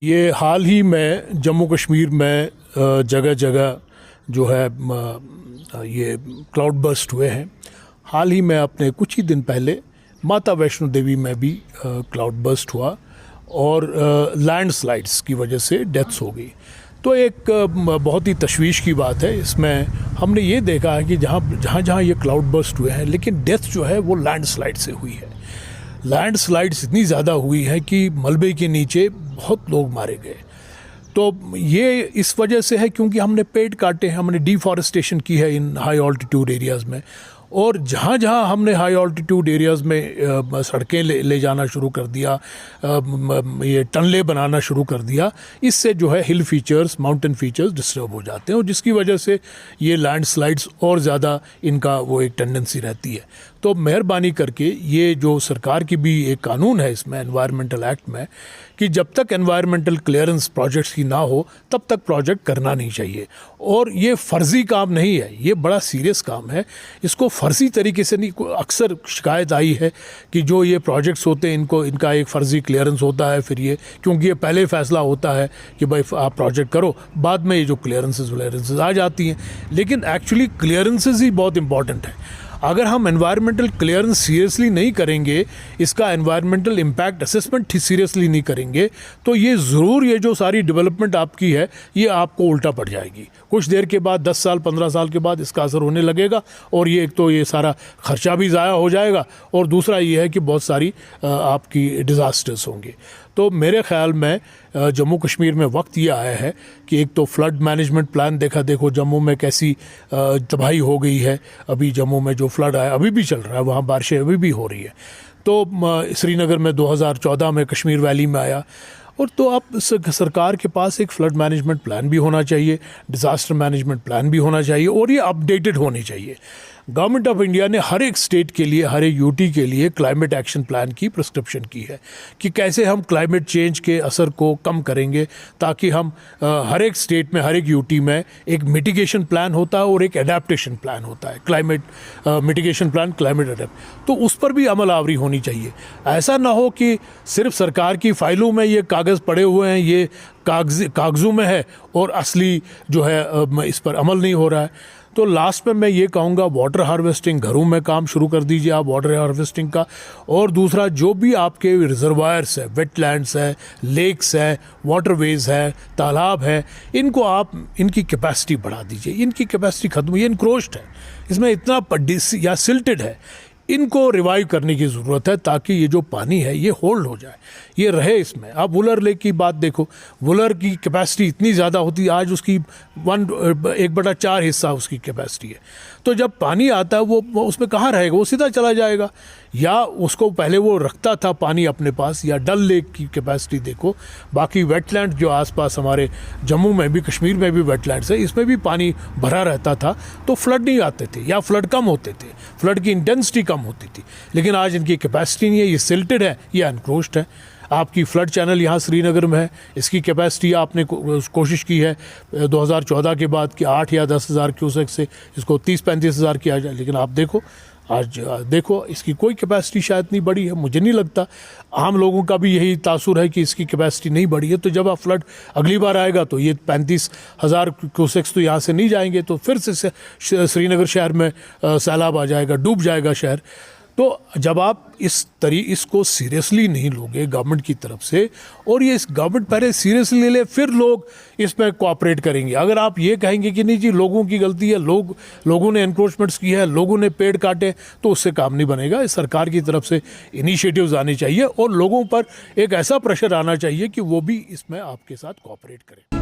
ये हाल ही में जम्मू कश्मीर में जगह जगह जो है ये क्लाउड बर्स्ट हुए हैं। हाल ही में अपने कुछ ही दिन पहले माता वैष्णो देवी में भी क्लाउड बर्स्ट हुआ और लैंडस्लाइड्स की वजह से डेथ्स हो गई। तो एक बहुत ही तशवीश की बात है। इसमें हमने ये देखा है कि जहाँ ये क्लाउड बर्स्ट हुए हैं, लेकिन डेथ जो है वो लैंडस्लाइड से हुई है। लैंडस्लाइड्स इतनी ज़्यादा हुई है कि मलबे के नीचे बहुत लोग मारे गए। तो ये इस वजह से है क्योंकि हमने पेड़ काटे हैं, हमने डिफॉरेस्टेशन की है इन हाई ऑल्टीट्यूड एरियाज़ में। और जहाँ जहाँ हमने हाई ऑल्टीट्यूड एरियाज़ में सड़कें ले जाना शुरू कर दिया, ये टनलें बनाना शुरू कर दिया, इससे जो है हिल फीचर्स, माउंटेन फीचर्स डिस्टर्ब हो जाते हैं और जिसकी वजह से ये लैंडस्लाइड्स और ज़्यादा इनका वो एक टेंडेंसी रहती है। तो मेहरबानी करके ये जो सरकार की भी एक कानून है इसमें, एनवायरमेंटल एक्ट में, कि जब तक एनवायरमेंटल क्लियरेंस प्रोजेक्ट्स की ना हो तब तक प्रोजेक्ट करना नहीं चाहिए। और ये फ़र्ज़ी काम नहीं है, ये बड़ा सीरियस काम है। इसको फ़र्ज़ी तरीके से नहीं, अक्सर शिकायत आई है कि जो ये प्रोजेक्ट्स होते हैं इनका एक फ़र्ज़ी क्लियरेंस होता है, फिर ये क्योंकि ये पहले फ़ैसला होता है कि भाई आप प्रोजेक्ट करो, बाद में ये जो क्लियरेंसेस आ जाती हैं। लेकिन एक्चुअली क्लियरेंसेस ही बहुत इंपॉर्टेंट है। अगर हम एनवायरमेंटल क्लियरेंस सीरियसली नहीं करेंगे, इसका एनवायरमेंटल इम्पैक्ट असेसमेंट सीरियसली नहीं करेंगे, तो ये ज़रूर ये जो सारी डेवलपमेंट आपकी है ये आपको उल्टा पड़ जाएगी। कुछ देर के बाद 10 साल 15 साल के बाद इसका असर होने लगेगा और ये एक तो ये सारा खर्चा भी ज़ाया हो जाएगा और दूसरा ये है कि बहुत सारी आपकी डिज़ास्टर्स होंगे। तो मेरे ख़्याल में जम्मू कश्मीर में वक्त ये आया है कि एक तो फ्लड मैनेजमेंट प्लान देखो जम्मू में कैसी तबाही हो गई है। अभी जम्मू में जो फ्लड आया अभी भी चल रहा है, वहाँ बारिशें अभी भी हो रही है। तो श्रीनगर में 2014 में कश्मीर वैली में आया। और तो अब सरकार के पास एक फ्लड मैनेजमेंट प्लान भी होना चाहिए, डिज़ास्टर मैनेजमेंट प्लान भी होना चाहिए और ये अपडेटेड होनी चाहिए। गवर्नमेंट ऑफ इंडिया ने हर एक स्टेट के लिए, हर एक यूटी के लिए क्लाइमेट एक्शन प्लान की प्रिस्क्रिप्शन की है कि कैसे हम क्लाइमेट चेंज के असर को कम करेंगे, ताकि हम हर एक स्टेट में, हर एक यूटी में एक मिटिगेशन प्लान होता है और एक एडेप्टेशन प्लान होता है। Climate mitigation plan, climate adapt, तो उस पर भी अमल आवरी होनी चाहिए। ऐसा ना हो कि सिर्फ सरकार की फाइलों में ये कागज़ पड़े हुए हैं, ये कागज़ों में है और असली जो है इस पर अमल नहीं हो रहा है। तो लास्ट में मैं ये कहूँगा, वाटर हार्वेस्टिंग, घरों में काम शुरू कर दीजिए आप वाटर हार्वेस्टिंग का। और दूसरा, जो भी आपके रिजर्वायर्स है, वेटलैंड्स है, लेक्स है, वाटरवेज है, तालाब है, इनको आप इनकी कैपेसिटी बढ़ा दीजिए। इनकी कैपेसिटी खत्म, ये इनक्रोच्ड है, इसमें इतना या सिल्टेड है, इनको रिवाइव करने की ज़रूरत है ताकि ये जो पानी है ये होल्ड हो जाए, ये रहे इसमें। आप वुलर लेक की बात देखो, वुलर की कैपेसिटी इतनी ज़्यादा होती है, आज उसकी 1/4 हिस्सा उसकी कैपेसिटी है। तो जब पानी आता है वो उसमें कहाँ रहेगा, वो सीधा चला जाएगा। या उसको पहले वो रखता था पानी अपने पास। या डल लेक की कैपेसिटी देखो, बाकी वेटलैंड जो आसपास हमारे जम्मू में भी, कश्मीर में भी वेटलैंड्स है, इसमें भी पानी भरा रहता था तो फ्लड नहीं आते थे या फ्लड कम होते थे, फ्लड की इंटेंसिटी कम होती थी। लेकिन आज इनकी कैपेसिटी नहीं है, ये सिल्टेड है, ये अनक्रोच्ड है। आपकी फ्लड चैनल यहाँ श्रीनगर में है, इसकी कैपेसिटी आपने कोशिश की है 2014 के बाद कि 8 या 10 हज़ार क्यूसेक से इसको 30-35 हज़ार किया जाए। लेकिन आप देखो, आज देखो इसकी कोई कैपेसिटी शायद नहीं बढ़ी है। मुझे नहीं लगता, आम लोगों का भी यही तासुर है कि इसकी कैपेसिटी नहीं बढ़ी है। तो जब आप फ्लड अगली बार आएगा तो ये 35 हज़ार क्यूसेक्स तो यहाँ से नहीं जाएंगे, तो फिर से श्रीनगर शहर में सैलाब आ जाएगा, डूब जाएगा शहर। तो जब आप इसको सीरियसली नहीं लोगे गवर्नमेंट की तरफ से, और ये इस गवर्नमेंट पहले सीरियसली ले, फिर लोग इसमें कोऑपरेट करेंगे। अगर आप ये कहेंगे कि नहीं जी लोगों की गलती है, लोगों ने एनक्रोचमेंट्स की है, लोगों ने पेड़ काटे, तो उससे काम नहीं बनेगा। इस सरकार की तरफ से इनिशिएटिव्स आने चाहिए और लोगों पर एक ऐसा प्रेशर आना चाहिए कि वो भी इसमें आपके साथ कोऑपरेट करें।